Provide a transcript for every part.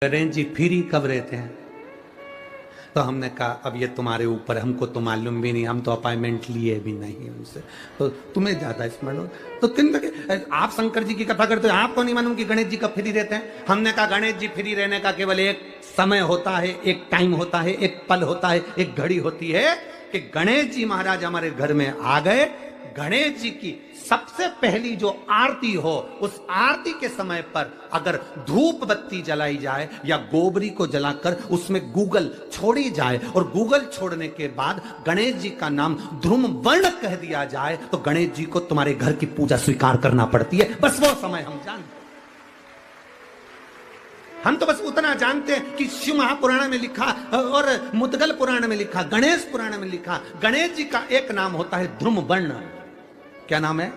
Ganesh ji free कब रहते हैं? तो हमने कहा अब ये तुम्हारे ऊपर, हमको तो मालूम भी नहीं, हम तो अपॉइंटमेंट लिए भी नहीं उनसे, तो तुम्हें ज्यादा स्मरण हो। तो किन लगे आप शंकर जी की कथा करते हो, आपको नहीं मालूम कि गणेश जी कब फ्री रहते हैं? हमने कहा गणेश जी फ्री रहने का केवल एक समय होता है, एक टाइम होता है, एक पल होता है, एक घड़ी होती है कि गणेश जी महाराज हमारे घर में आ गए। गणेश जी की सबसे पहली जो आरती हो, उस आरती के समय पर अगर धूप बत्ती जलाई जाए या गोबरी को जलाकर उसमें गूगल छोड़ी जाए और गूगल छोड़ने के बाद गणेश जी का नाम ध्रुम वर्ण कह दिया जाए तो गणेश जी को तुम्हारे घर की पूजा स्वीकार करना पड़ती है। बस वो समय हम जानते, हम तो बस उतना जानते हैं कि शिव महापुराण में लिखा और मुद्गल पुराण में लिखा, गणेश पुराण में लिखा, गणेश जी का एक नाम होता है ध्रुम वर्ण। क्या नाम है?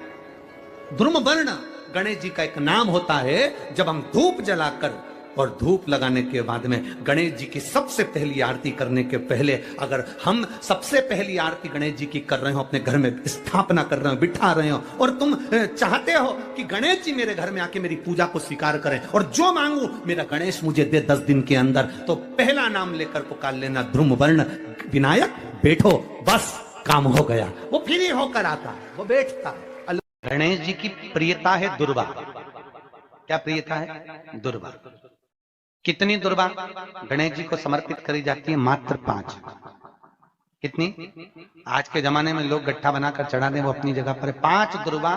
ध्रुम वर्ण गणेश जी का एक नाम होता है। जब हम धूप जलाकर और धूप लगाने के बाद में गणेश जी की सबसे पहली आरती करने के पहले अगर हम सबसे पहली आरती गणेश जी की कर रहे हो, अपने घर में स्थापना कर रहे हो, बिठा रहे हो और तुम चाहते हो कि गणेश जी मेरे घर में आके मेरी पूजा को स्वीकार करें और जो मांगू मेरा गणेश मुझे दे 10 दिन के अंदर, तो पहला नाम लेकर पुकार लेना ध्रुम वर्ण विनायक, बैठो, बस काम हो गया। वो फ्री होकर आता है, वो बैठता है। गणेश जी की प्रियता है दुर्वा। क्या प्रियता है? दुर्वा। कितनी दुर्वा गणेश जी को समर्पित करी जाती है? मात्र 5। कितनी? आज के जमाने में लोग गट्ठा बनाकर चढ़ा दें, वो अपनी जगह पर 5 दुर्वा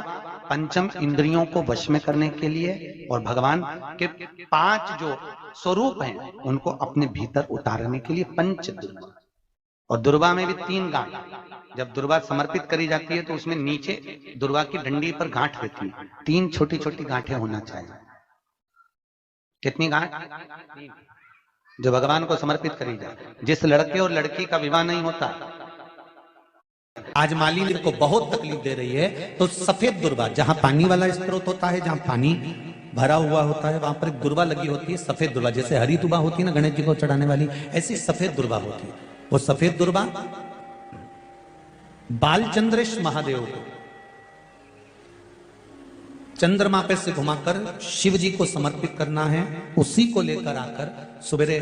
पंचम इंद्रियों को वश में करने के लिए और भगवान के 5 जो स्वरूप हैं उनको अपने भीतर उतारने के लिए पंच दुर्वा। और दुर्वा में भी 3 गांठ। जब दुर्वा समर्पित करी जाती है तो उसमें नीचे दुर्वा की डंडी पर गांठ रहती है, 3 छोटी छोटी गांठें होना चाहिए। कितनी गांठ? जो भगवान को समर्पित करी जाए। जिस लड़के और लड़की का विवाह नहीं होता, आज मालिनी को बहुत तकलीफ दे रही है, तो सफेद दुर्वा, जहां पानी वाला स्त्रोत होता है, जहां पानी भरा हुआ होता है, वहां पर एक दुर्वा लगी होती है, सफेद दुर्वा। जैसे हरी दुर्वा होती है ना गणेश जी को चढ़ाने वाली, ऐसी सफेद दुर्वा होती है। वो सफेद दुर्वा बालचंद्रेश महादेव को चंद्रमा पे से घुमाकर शिव जी को समर्पित करना है। उसी को लेकर आकर सवेरे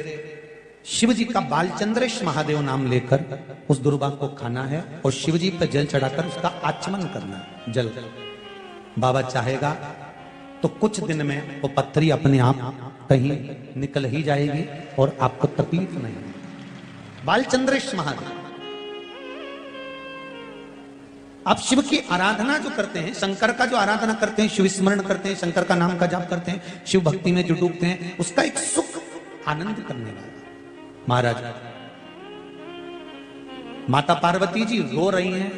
शिव जी का बालचंद्रेश महादेव नाम लेकर उस दुर्वा को खाना है और शिव जी पर जल चढ़ाकर उसका आचमन करना है। जल बाबा चाहेगा तो कुछ दिन में वो पत्थरी अपने आप कहीं निकल ही जाएगी और आपको तकलीफ नहीं। बालचंद्रेश महादेव। आप शिव की आराधना जो करते हैं, शंकर का जो आराधना करते हैं, शिव स्मरण करते हैं, शंकर का नाम का जाप करते हैं, शिव भक्ति में जो डूबते हैं, उसका एक सुख आनंद करने वाला महाराज। माता पार्वती जी रो रही हैं।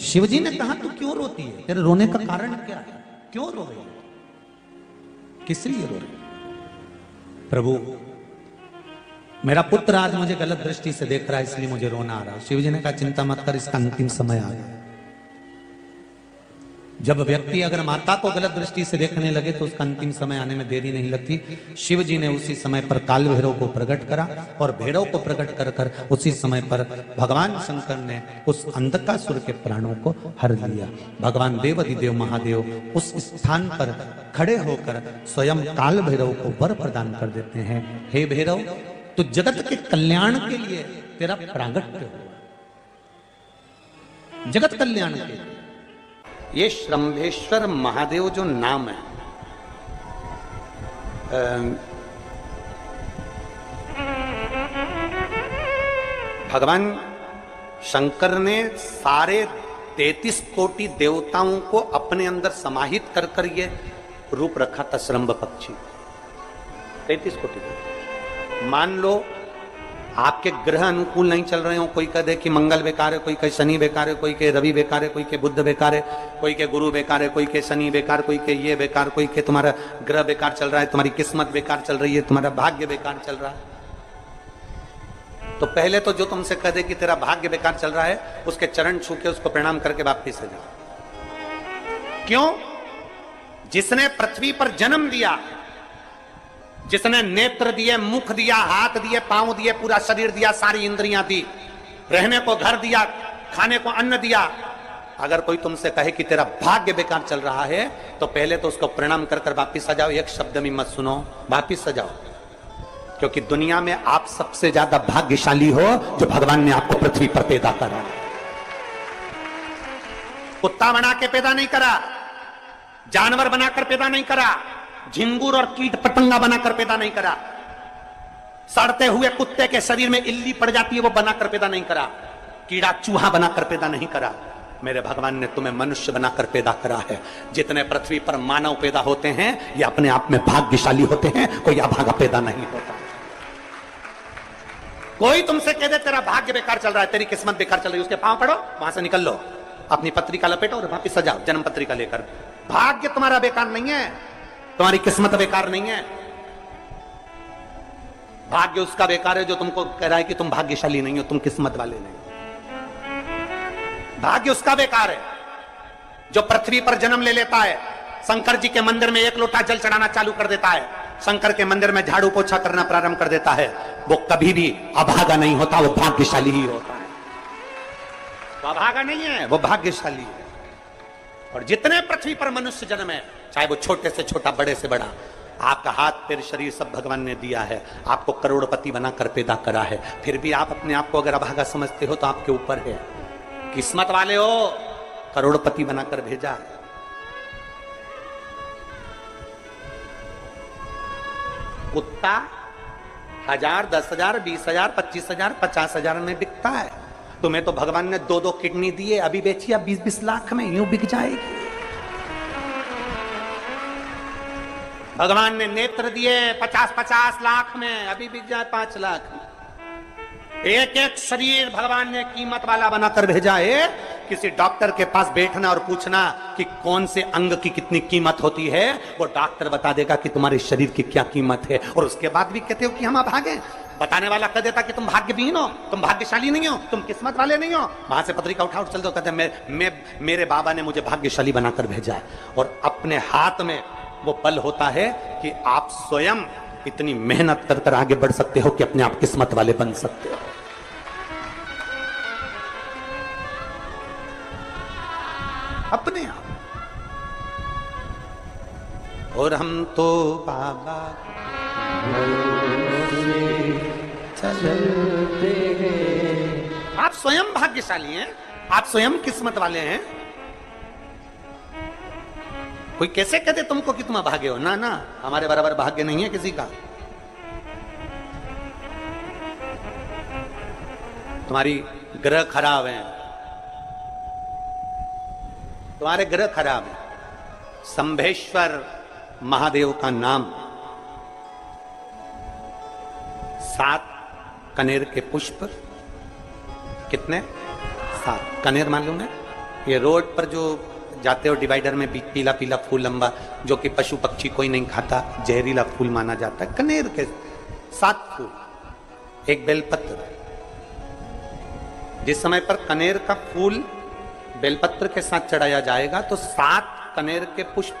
शिव जी ने कहा तू क्यों रोती है? तेरे रोने का कारण क्या है? क्यों रो रही है? किस लिए रो रही? प्रभु मेरा पुत्र आज मुझे गलत दृष्टि से देख रहा है, इसलिए मुझे रोना आ रहा है। शिव जी ने कहा चिंता मत कर, इसका अंतिम समय आ गया। जब व्यक्ति अगर माता को गलत दृष्टि से देखने लगे तो उसका अंतिम समय आने में देरी नहीं लगती। शिव जी ने उसी समय पर काल भैरव को प्रकट करा और भैरव को प्रकट कर कर उसी समय पर भगवान शंकर ने उस अंधकासुर के प्राणों को हर लिया। भगवान देवाधिदेव महादेव उस स्थान पर खड़े होकर स्वयं काल भैरव को वर प्रदान कर देते हैं। हे भैरव, तो जगत के कल्याण के लिए तेरा प्रागट्य हुआ, जगत कल्याण के लिए। ये श्रंभेश्वर महादेव जो नाम है, भगवान शंकर ने सारे 33 कोटि देवताओं को अपने अंदर समाहित कर कर ये रूप रखा था श्रंभ पक्षी। 33 कोटि। मान लो आपके ग्रह अनुकूल नहीं चल रहे हो, कोई कह दे कि मंगल बेकार है, कोई कहे शनि बेकार है, कोई कहे रवि बेकार है, कोई कहे बुध बेकार है, कोई के गुरु बेकार है, कोई के शनि बेकार, कोई के ये बेकार, कोई के तुम्हारा ग्रह बेकार चल रहा है, तुम्हारी किस्मत बेकार चल रही है, तुम्हारा भाग्य बेकार चल रहा है। तो पहले तो जो तुमसे कह दे कि तेरा भाग्य बेकार चल रहा है, उसके चरण छू के उसको प्रणाम करके वापिस आ जाओ। क्यों? जिसने पृथ्वी पर जन्म दिया, जिसने नेत्र दिए, मुख दिया, हाथ दिए, पांव दिए, पूरा शरीर दिया, सारी इंद्रियां दी, रहने को घर दिया, खाने को अन्न दिया, अगर कोई तुमसे कहे कि तेरा भाग्य बेकार चल रहा है तो पहले तो उसको प्रणाम कर कर वापिस आ जाओ। एक शब्द में मत सुनो, वापिस आ जाओ। क्योंकि दुनिया में आप सबसे ज्यादा भाग्यशाली हो जो भगवान ने आपको पृथ्वी पर पैदा करा। कुत्ता बना के पैदा नहीं करा, जानवर बनाकर पैदा नहीं करा, झिंगुर और कीट पतंगा बनाकर पैदा नहीं करा, सड़ते हुए कुत्ते के शरीर में इल्ली पड़ जाती है वो बनाकर पैदा नहीं करा, कीड़ा चूहा बनाकर पैदा नहीं करा। मेरे भगवान ने तुम्हें मनुष्य बनाकर पैदा करा है। जितने पृथ्वी पर मानव पैदा होते हैं ये अपने आप में भाग्यशाली होते हैं, कोई अभागा पैदा नहीं होता। कोई तुमसे कह दे तेरा भाग्य बेकार चल रहा है, तेरी किस्मत बेकार चल रही है, उसके पांव पड़ो, वहां से निकल लो, अपनी पत्रिका लपेटो और वापिस सजाओ जन्म पत्रिका लेकर। भाग्य तुम्हारा बेकार नहीं है, तुम्हारी किस्मत बेकार नहीं है। भाग्य उसका बेकार है जो तुमको कह रहा है कि तुम भाग्यशाली नहीं हो, तुम किस्मत वाले नहीं। भाग्य उसका बेकार है जो पृथ्वी पर जन्म ले लेता है, शंकर जी के मंदिर में 1 लोटा जल चढ़ाना चालू कर देता है, शंकर के मंदिर में झाड़ू पोछा करना प्रारंभ कर देता है, वो कभी भी अभागा नहीं होता, वो भाग्यशाली ही होता है। वो अभागा नहीं है, वो भाग्यशाली है। और जितने पृथ्वी पर मनुष्य जन्म है, चाहे वो छोटे से छोटा बड़े से बड़ा, आपका हाथ पैर शरीर सब भगवान ने दिया है, आपको करोड़पति बनाकर पैदा करा है, फिर भी आप अपने आप को अगर अभागा समझते हो तो आपके ऊपर है। किस्मत वाले हो, करोड़पति बनाकर भेजा है। कुत्ता 1000, 10,000, 20,000, 25,000, 50,000 में बिकता है। तुम्हें तो भगवान ने 2-2 किडनी दिए, अभी बेचिए 20-20 लाख में, यूं बिक जाएगी। भगवान ने नेत्र दिए 50-50 लाख में, अभी बिक जाए 5 लाख में। एक एक शरीर भगवान ने कीमत वाला बनाकर भेजा है। किसी डॉक्टर के पास बैठना और पूछना कि कौन से अंग की कितनी कीमत होती है, वो डॉक्टर बता देगा कि तुम्हारे शरीर की क्या कीमत है। और उसके बाद भी कहते हो कि हम अभागे। बताने वाला कह देता कि तुम भाग्यहीन हो, तुम भाग्यशाली नहीं हो, तुम किस्मत वाले नहीं हो। वहां से पत्रिका उठा चल दो, कहते मेरे बाबा ने मुझे भाग्यशाली बनाकर भेजा है। और अपने हाथ में वो बल होता है कि आप स्वयं इतनी मेहनत कर कर आगे बढ़ सकते हो कि अपने आप किस्मत वाले बन सकते हो। अपने आप। और हम तो बाबा चलते हैं। आप स्वयं भाग्यशाली हैं, आप स्वयं किस्मत वाले हैं। कोई कैसे कहते तुमको कि तुम अभागे हो? ना ना, हमारे बराबर भाग्य नहीं है किसी का। तुम्हारी ग्रह खराब है, तुम्हारे ग्रह खराब है। शंभेश्वर महादेव का नाम 7 कनेर के पुष्प, कितने? 7 कनेर मालूम है? ये रोड पर जो जाते हो डिवाइडर में पीला पीला फूल लंबा, जो कि पशु पक्षी कोई नहीं खाता, जहरीला फूल माना जाता है। कनेर के 7 फूल, एक बेलपत्र। जिस समय पर कनेर का फूल बेलपत्र के साथ चढ़ाया जाएगा तो 7 कनेर के पुष्प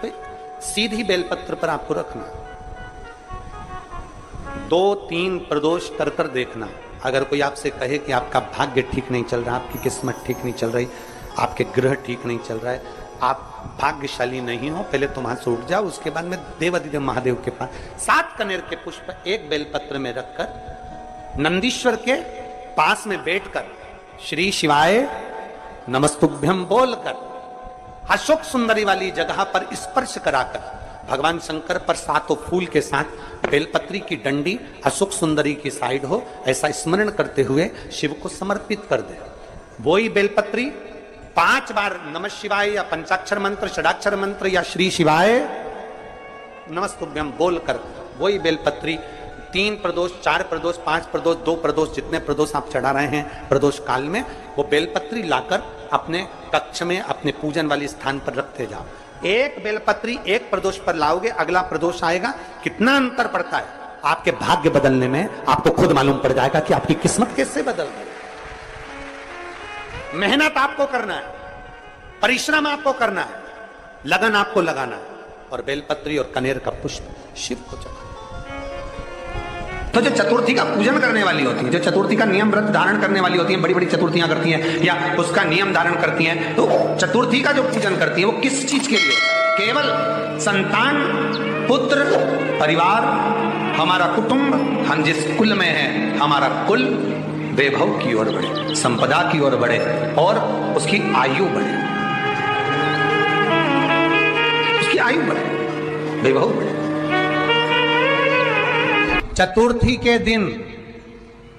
सीधी बेलपत्र पर आपको रखना। 2-3 प्रदोष कर कर देखना। अगर कोई आपसे कहे कि आपका भाग्य ठीक नहीं चल रहा, आपकी किस्मत ठीक नहीं चल रही, आपके ग्रह ठीक नहीं चल रहा है, आप भाग्यशाली नहीं हो, पहले तुम वहां से उठ जाओ। उसके बाद में देवाधिदेव महादेव के पास 7 कनेर के पुष्प एक बेलपत्र में रखकर नंदीश्वर के पास में बैठकर श्री शिवाय नमस्तुभ्यम बोलकर अशोक सुंदरी वाली जगह पर स्पर्श कराकर भगवान शंकर पर 7 फूल के साथ बेलपत्री की डंडी अशोक सुंदरी की साइड हो, ऐसा स्मरण करते हुए शिव को समर्पित कर दे। वही बेलपत्री 5 बार नमः शिवाय या पंचाक्षर मंत्र, षडाक्षर मंत्र या श्री शिवाय नमस्तुभ्यम बोलकर वही बेलपत्री 3 प्रदोष, 4 प्रदोष, 5 प्रदोष, 2 प्रदोष, जितने प्रदोष आप चढ़ा रहे हैं प्रदोष काल में, वो बेलपत्री लाकर अपने कक्ष में अपने पूजन वाले स्थान पर रखते जाओ। एक बेलपत्री एक प्रदोष पर लाओगे, अगला प्रदोष आएगा, कितना अंतर पड़ता है आपके भाग्य बदलने में, आपको खुद मालूम पड़ जाएगा कि आपकी किस्मत कैसे बदल गई। मेहनत आपको करना है, परिश्रम आपको करना है, लगन आपको लगाना है, और बेलपत्री और कनेर का पुष्प शिव को चढ़ाना। तो जो चतुर्थी का पूजन करने वाली होती है, जो चतुर्थी का नियम व्रत धारण करने वाली होती है, बड़ी बड़ी चतुर्थियां करती हैं या उसका नियम धारण करती हैं, तो चतुर्थी का जो पूजन करती है वो किस चीज के लिए? केवल संतान, पुत्र, परिवार, हमारा कुटुंब, हम जिस कुल में हैं, हमारा कुल वैभव की ओर बढ़े, संपदा की ओर बढ़े और उसकी आयु बढ़े, उसकी आयु बढ़े, वैभव बढ़े। चतुर्थी के दिन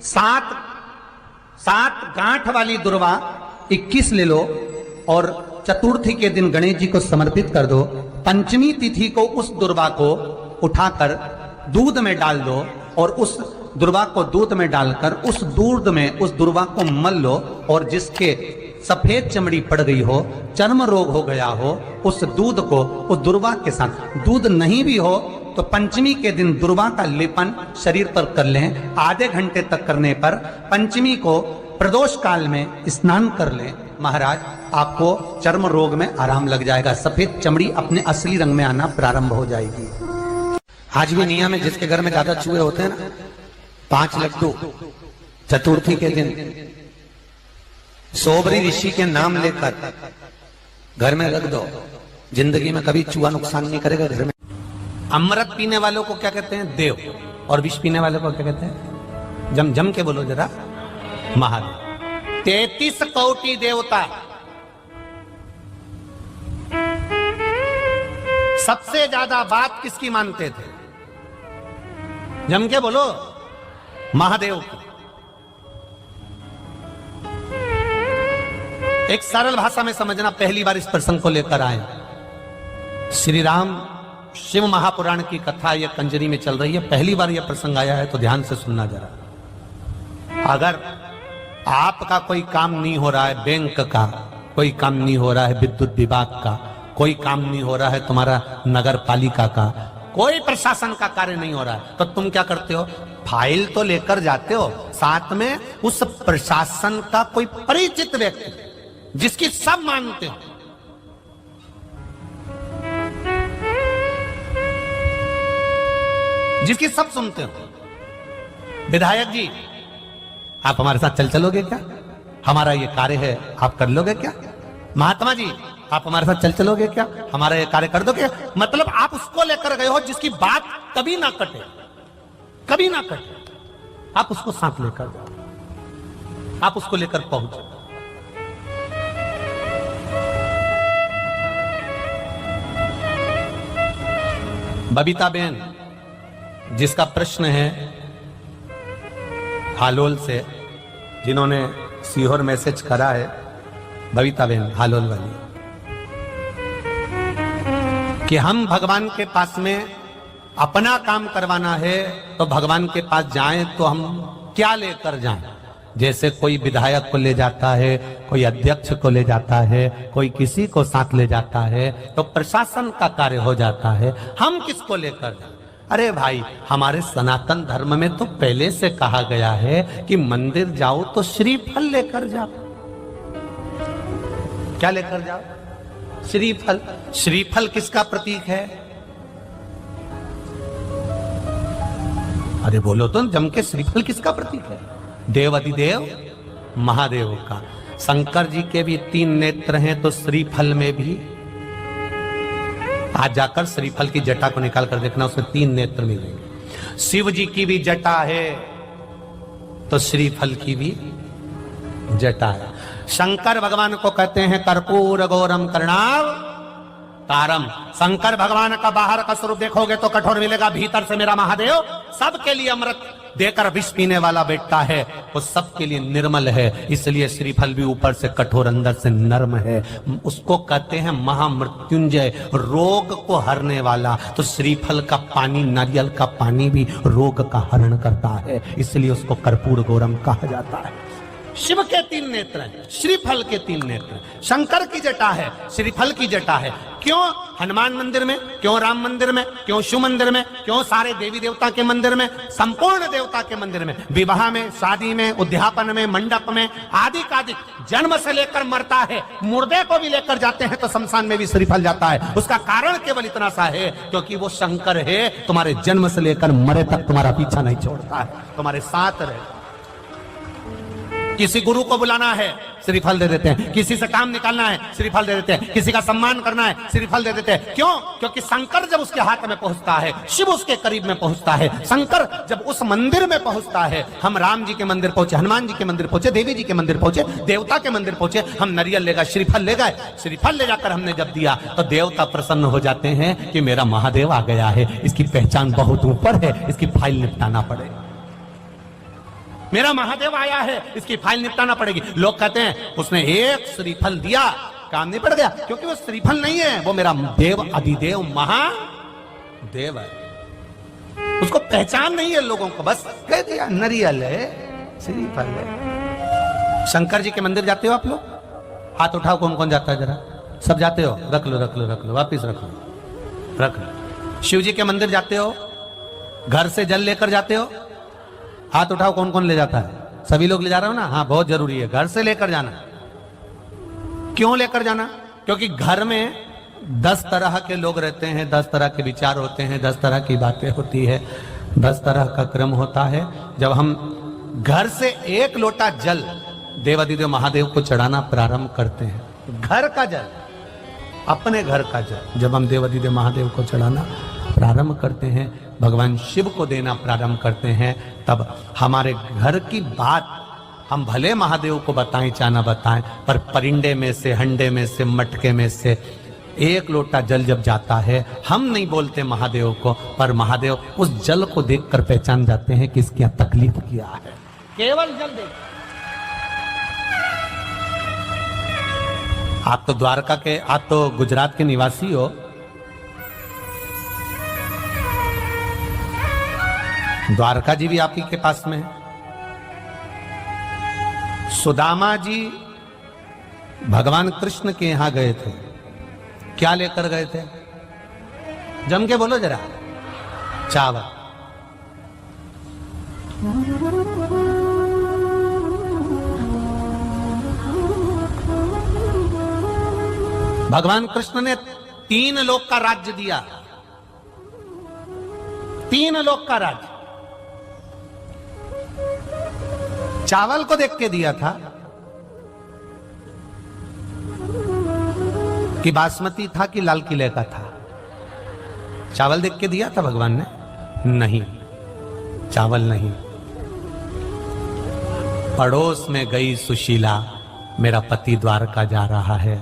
सात गांठ वाली दुर्वा 21 ले लो और चतुर्थी के दिन गणेश जी को समर्पित कर दो। पंचमी तिथि को उस दुर्वा को उठाकर दूध में डाल दो और उस दुर्वा को दूध में डालकर उस दूध में उस दुर्वा को मल लो और जिसके सफेद चमड़ी पड़ गई हो, चर्म रोग हो गया हो, उस दूध को उस दुर्वा के साथ, दूध नहीं भी हो तो पंचमी के दिन दुर्वा का लेपन शरीर पर कर लें। आधे घंटे तक करने पर पंचमी को प्रदोष काल में स्नान कर लें। महाराज, आपको चर्म रोग में आराम लग जाएगा, सफेद चमड़ी अपने असली रंग में आना प्रारंभ हो जाएगी। आज भी नियम है, जिसके घर में ज्यादा चूहे होते हैं ना, 5 लड्डू चतुर्थी के दिन सोबरी ऋषि के नाम लेकर घर में रख दो, जिंदगी में कभी चूहा नुकसान नहीं करेगा घर में। अमृत पीने वालों को क्या कहते हैं? देव। और विष पीने वालों को क्या कहते हैं? जम के बोलो जरा, महादेव। 33 कोटि देवता, सबसे ज्यादा बात किसकी मानते थे? जम के बोलो, महादेव की। एक सरल भाषा में समझना, पहली बार इस प्रसंग को लेकर आए। श्री राम शिव महापुराण की कथा यह कंजरी में चल रही है, पहली बार यह प्रसंग आया है तो ध्यान से सुनना जरा। अगर आपका कोई काम नहीं हो रहा है, बैंक का कोई काम नहीं हो रहा है, विद्युत विभाग का कोई काम नहीं हो रहा है, तुम्हारा नगर पालिका का कोई प्रशासन का कार्य नहीं हो रहा है, तो तुम क्या करते हो? फाइल तो लेकर जाते हो, साथ में उस प्रशासन का कोई परिचित व्यक्ति जिसकी सब मानते हो, जिसकी सब सुनते हो। विधायक जी, आप हमारे साथ चलोगे क्या? हमारा ये कार्य है, आप कर लोगे क्या? महात्मा जी, आप हमारे साथ चलोगे क्या? हमारा ये कार्य कर दोगे? मतलब आप उसको लेकर गए हो जिसकी बात कभी ना कटे, कभी ना कटे। आप उसको साथ लेकर जाओ, आप उसको लेकर पहुंचो। बबीता बेन, जिसका प्रश्न है हालोल से, जिन्होंने सीहोर मैसेज करा है, बबीता बेन हालोल वाली, कि हम भगवान के पास में अपना काम करवाना है तो भगवान के पास जाएं तो हम क्या लेकर जाएं? जैसे कोई विधायक को ले जाता है, कोई अध्यक्ष को ले जाता है, कोई किसी को साथ ले जाता है तो प्रशासन का कार्य हो जाता है, हम किसको लेकर जाएं? अरे भाई, हमारे सनातन धर्म में तो पहले से कहा गया है कि मंदिर जाओ तो श्रीफल लेकर जाओ। क्या लेकर जाओ? श्रीफल। श्रीफल किसका प्रतीक है? अरे बोलो तो जम के, श्रीफल किसका प्रतीक है? देवाधिदेव महादेव का। शंकर जी के भी 3 नेत्र हैं तो श्रीफल में भी, आज जाकर श्रीफल की जटा को निकाल कर देखना, उसमें 3 नेत्र मिलेंगे। शिव जी की भी जटा है तो श्रीफल की भी जटा है। शंकर भगवान को कहते हैं कर्पूर गौरम करुणाव तारम। शंकर भगवान का बाहर का स्वरूप देखोगे तो कठोर मिलेगा, भीतर से मेरा महादेव सबके लिए अमृत देकर विष पीने वाला बेटा है, वो सबके लिए निर्मल है। इसलिए श्रीफल भी ऊपर से कठोर, अंदर से नर्म है। उसको कहते हैं महामृत्युंजय, रोग को हरने वाला। तो श्रीफल का पानी, नारियल का पानी भी रोग का हरण करता है, इसलिए उसको कर्पूर गौरम कहा जाता है। शिव के 3 नेत्र हैं, श्रीफल के 3 नेत्र हैं। शंकर की जटा है, श्रीफल की जटा है। क्यों हनुमान मंदिर में, क्यों राम मंदिर में, क्यों शिव मंदिर में, क्यों सारे देवी देवता के मंदिर में, संपूर्ण देवता के मंदिर में, विवाह में, शादी में, उद्यापन में, मंडप में, आदि कादिक, जन्म से लेकर मरता है, मुर्दे को भी लेकर जाते हैं तो शमशान में भी श्रीफल जाता है। उसका कारण केवल इतना सा है, क्योंकि वो शंकर है, तुम्हारे जन्म से लेकर मरे तक तुम्हारा पीछा नहीं छोड़ता है, तुम्हारे साथ रहे। किसी गुरु को बुलाना है, श्रीफल दे देते हैं। किसी से काम निकालना है, श्रीफल दे देते हैं। किसी का सम्मान करना है, श्रीफल दे देते हैं। क्यों? क्योंकि शंकर जब उसके हाथ में पहुंचता है, शिव उसके करीब में पहुंचता है, शंकर जब उस मंदिर में पहुंचता है, हम राम जी के मंदिर पहुंचे, हनुमान जी के मंदिर पहुंचे, देवी जी के मंदिर पहुंचे, देवता के मंदिर पहुंचे, हम नारियल ले गए, श्रीफल ले गए। श्रीफल ले जाकर हमने जब दिया तो देवता प्रसन्न हो जाते हैं कि मेरा महादेव आ गया है, इसकी पहचान बहुत ऊपर है, इसकी फाइल निपटाना पड़ेगा। मेरा महादेव आया है, इसकी फाइल निपटाना पड़ेगी। लोग कहते हैं उसने एक श्रीफल दिया, काम नहीं पड़ गया, क्योंकि वो श्रीफल नहीं है, वो मेरा देव अधिदेव महादेव है। उसको पहचान नहीं है लोगों को, बस कह दिया नारियल है, श्रीफल है। शंकर जी के मंदिर जाते हो आप लोग? हाथ उठाओ, कौन कौन जाता है जरा? सब जाते हो? रख लो रख लो रख लो, वापिस रख लो रख लो। शिव जी के मंदिर जाते हो? घर से जल लेकर जाते हो? हाथ उठाओ, कौन कौन ले जाता है? सभी लोग ले जा रहे हो ना? हाँ, बहुत जरूरी है घर से लेकर जाना। क्यों लेकर जाना? क्योंकि घर में 10 तरह के लोग रहते हैं, 10 तरह के विचार होते हैं, 10 तरह की बातें होती है, 10 तरह का क्रम होता है। जब हम घर से एक लोटा जल देवाधिदेव महादेव को चढ़ाना प्रारंभ करते हैं, घर का जल, अपने घर का जल जब हम देवाधिदेव महादेव को चढ़ाना प्रारंभ करते हैं, भगवान शिव को देना प्रारंभ करते हैं, तब हमारे घर की बात हम भले महादेव को बताएं चाहे ना बताएं, पर परिंडे में से, हंडे में से, मटके में से एक लोटा जल जब जाता है, हम नहीं बोलते महादेव को, पर महादेव उस जल को देखकर पहचान जाते हैं कि इसकी तकलीफ क्या है। केवल जल देख। आप तो द्वारका के, आप तो गुजरात के निवासी हो, द्वारका जी भी आप ही के पास में है। सुदामा जी भगवान कृष्ण के यहां गए थे, क्या लेकर गए थे? जम के बोलो जरा। चावल। भगवान कृष्ण ने 3 लोक का राज्य दिया, 3 लोक का राज्य चावल को देख के दिया था कि बासमती था कि लाल किले का था? चावल देख के दिया था भगवान ने? नहीं, चावल नहीं। पड़ोस में गई सुशीला, मेरा पति द्वारका जा रहा है,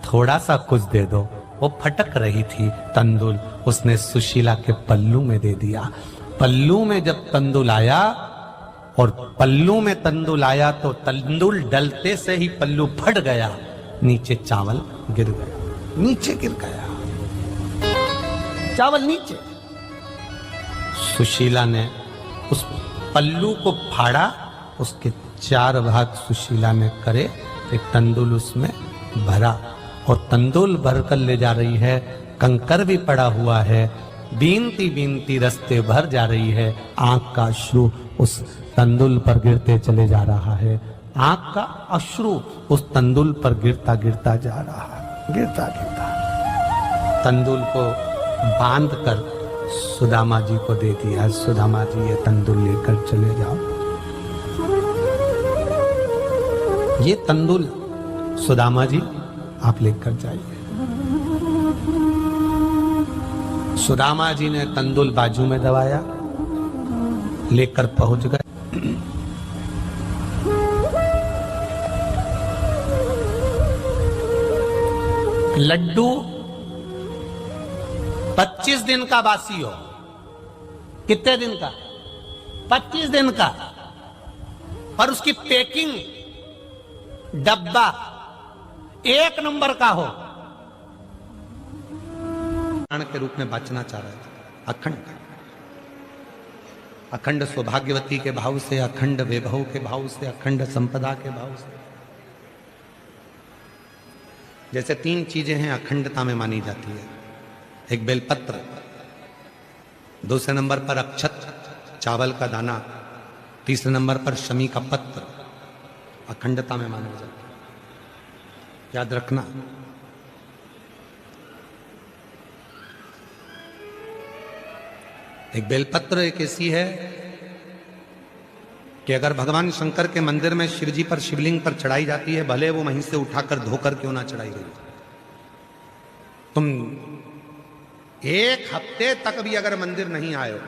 थोड़ा सा कुछ दे दो। वो फटक रही थी तंदुल, उसने सुशीला के पल्लू में दे दिया। पल्लू में जब तंदुल आया, और पल्लू में तंदुल आया तो तंदुल डलते से ही पल्लू फट गया, नीचे चावल गिर गया, नीचे गिर गया चावल नीचे। सुशीला ने उस पल्लू को फाड़ा, उसके 4 भाग सुशीला ने करे, एक तंदुल उसमें भरा, और तंदुल भरकर ले जा रही है, कंकर भी पड़ा हुआ है, बीनती बीनती रास्ते भर जा रही है, आंख का अश्रु उस तंदुल पर गिरते चले जा रहा है, आंख का अश्रु उस तंदुल पर गिरता गिरता जा रहा है, गिरता गिरता। तंदुल को बांध कर सुदामा जी को दे दिया, सुदामा जी ये तंदुल लेकर चले जाओ। ये तंदुल सुदामा जी आप लेकर जाइए। सुदामा जी ने तंदुल बाजू में दबाया, लेकर पहुंच गए। लड्डू 25 दिन का बासी हो। कितने दिन का? 25 दिन का। और उसकी पैकिंग, डब्बा 1 नंबर का हो। के रूप में बचना चाह रहे थे, अखंड अखंड सौभाग्यवती के भाव से, अखंड वैभव के भाव से, अखंड संपदा के भाव से। जैसे 3 चीजें हैं अखंडता में मानी जाती है, एक बेलपत्र, दूसरे नंबर पर अक्षत चावल का दाना, तीसरे नंबर पर शमी का पत्र, अखंडता में माना जाता है। याद रखना। एक बेलपत्र एक ऐसी है कि अगर भगवान शंकर के मंदिर में शिव जी पर शिवलिंग पर चढ़ाई जाती है, भले वो वहीं से उठाकर धोकर क्यों ना चढ़ाई गई, तुम एक हफ्ते तक भी अगर मंदिर नहीं आए हो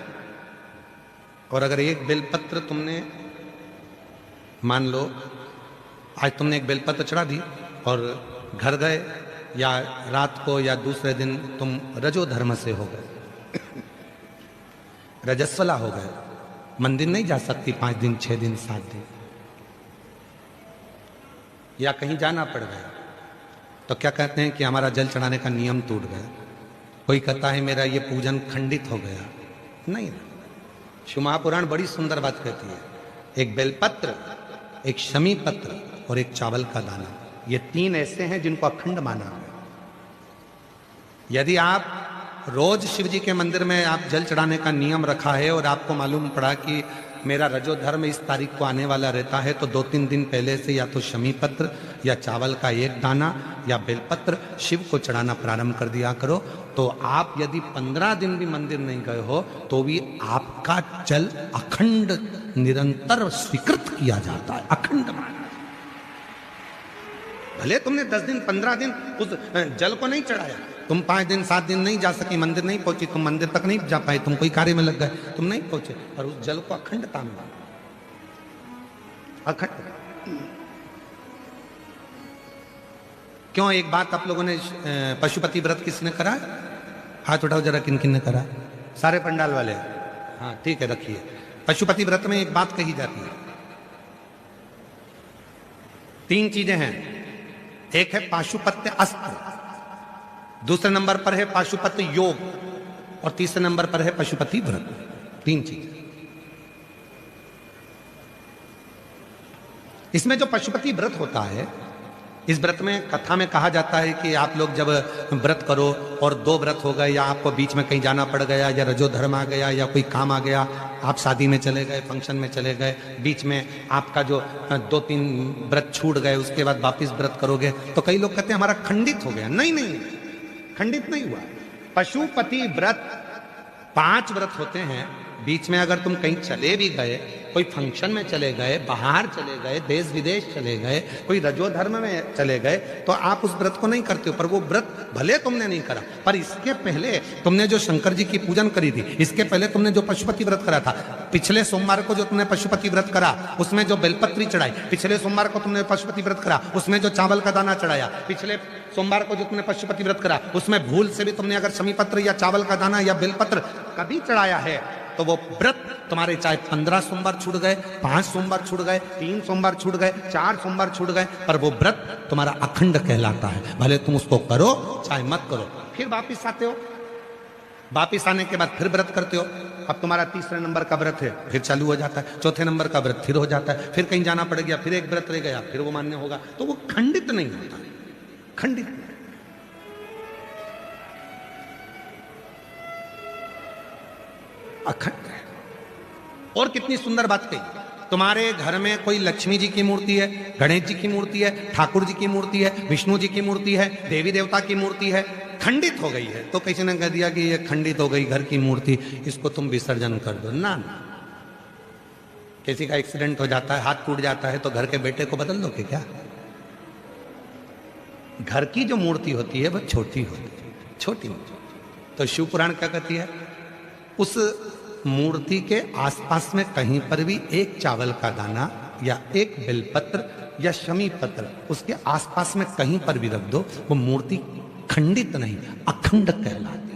और अगर एक बेलपत्र तुमने, मान लो आज तुमने एक बेलपत्र चढ़ा दी और घर गए, या रात को या दूसरे दिन तुम रजो धर्म से हो गए, रजस्वला हो गए, मंदिर नहीं जा सकती 5 दिन 6 दिन 7 दिन, या कहीं जाना पड़ गया, तो क्या कहते हैं कि हमारा जल चढ़ाने का नियम टूट गया। कोई कहता है मेरा ये पूजन खंडित हो गया। नहीं, शिव महापुराण बड़ी सुंदर बात कहती है, एक बेलपत्र, एक शमी पत्र और एक चावल का दाना, ये 3 ऐसे हैं जिनको अखंड माना है। यदि आप रोज शिव जी के मंदिर में आप जल चढ़ाने का नियम रखा है और आपको मालूम पड़ा कि मेरा रजो धर्म इस तारीख को आने वाला रहता है, तो 2-3 दिन पहले से या तो शमी पत्र या चावल का एक दाना या बेलपत्र शिव को चढ़ाना प्रारंभ कर दिया करो। तो आप यदि 15 दिन भी मंदिर नहीं गए हो तो भी आपका जल अखंड निरंतर स्वीकृत किया जाता है, अखंड माना। भले तुमने 10 दिन 15 दिन उस जल को नहीं चढ़ाया, तुम 5 दिन 7 दिन नहीं जा सकी, मंदिर नहीं पहुंची, तुम मंदिर तक नहीं जा पाए, तुम कोई कार्य में लग गए, तुम नहीं पहुंचे, पर उस जल को अखंडता में, अखंड। क्यों? एक बात आप लोगों ने, पशुपति व्रत किसने करा? हाथ उठाओ जरा, किन किन ने करा? सारे पंडाल वाले। हाँ ठीक है, रखिए। पशुपति व्रत में एक बात कही जाती है, 3 चीजें हैं। एक है पाशुपत्य अस्त्र, दूसरे नंबर पर है पाशुपति योग, और तीसरे नंबर पर है पशुपति व्रत। 3 चीज। इसमें जो पशुपति व्रत होता है, इस व्रत में कथा में कहा जाता है कि आप लोग जब व्रत करो और 2 व्रत हो गए, या आपको बीच में कहीं जाना पड़ गया, या रजो धर्म आ गया, या कोई काम आ गया, आप शादी में चले गए, फंक्शन में चले गए, बीच में आपका जो 2-3 व्रत छूट गए, उसके बाद वापिस व्रत करोगे, तो कई लोग कहते हैं हमारा खंडित हो गया। नहीं नहीं, खंडित नहीं हुआ। पशुपति व्रत 5 व्रत होते हैं। बीच में अगर तुम कहीं चले भी गए, कोई फंक्शन में चले गए, बाहर चले गए, देश विदेश चले गए, कोई रजो धर्म में चले गए, तो आप उस व्रत को नहीं करते हो। पर वो व्रत भले तुमने नहीं करा, पर इसके पहले तुमने जो शंकर जी की पूजन करी थी, इसके पहले तुमने जो पशुपति व्रत करा था, पिछले सोमवार को जो तुमने पशुपति व्रत करा, उसमें जो बेलपत्री चढ़ाई, पिछले सोमवार को तुमने पशुपति व्रत करा, उसमें जो चावल का दाना चढ़ाया, पिछले सोमवार को जो तुमने पशुपति व्रत करा, उसमें भूल से भी तुमने अगर शमी पत्र या चावल का दाना या बेलपत्र कभी चढ़ाया है, तो वो व्रत तुम्हारे चाहे 15 सोमवार छूट गए, 5 सोमवार छूट गए, 3 सोमवार छूट गए, 4 सोमवार छूट गए, पर वो व्रत तुम्हारा अखंड कहलाता है। भले तुम उसको करो चाहे मत करो। फिर वापिस आते हो, वापिस आने के बाद फिर व्रत करते हो। अब तुम्हारा 3रे नंबर का व्रत है, फिर चालू हो जाता है, 4थे नंबर का व्रत फिर हो जाता है, फिर कहीं जाना पड़ गया, फिर एक व्रत रह गया, फिर वो मान्य होगा। तो वो खंडित नहीं होता, खंडित नहीं। अखंड है। और कितनी सुंदर बात कही, तुम्हारे घर में कोई लक्ष्मी जी की मूर्ति है, गणेश जी की मूर्ति है, ठाकुर जी की मूर्ति है, विष्णु जी की मूर्ति है, देवी देवता की मूर्ति है, खंडित हो गई है, तो किसी ने कह दिया कि ये खंडित हो गई घर की मूर्ति, इसको तुम विसर्जन कर दो। ना, किसी का एक्सीडेंट हो जाता है, हाथ टूट जाता है, तो घर के बेटे को बदल दो क्या? घर की जो मूर्ति होती है वह छोटी होती है, छोटी। तो शिव पुराण क्या कहती है, उस मूर्ति के आसपास में कहीं पर भी एक चावल का दाना या एक बेलपत्र या शमी पत्र उसके आसपास में कहीं पर भी रख दो, वो मूर्ति खंडित नहीं, अखंड कहलाती।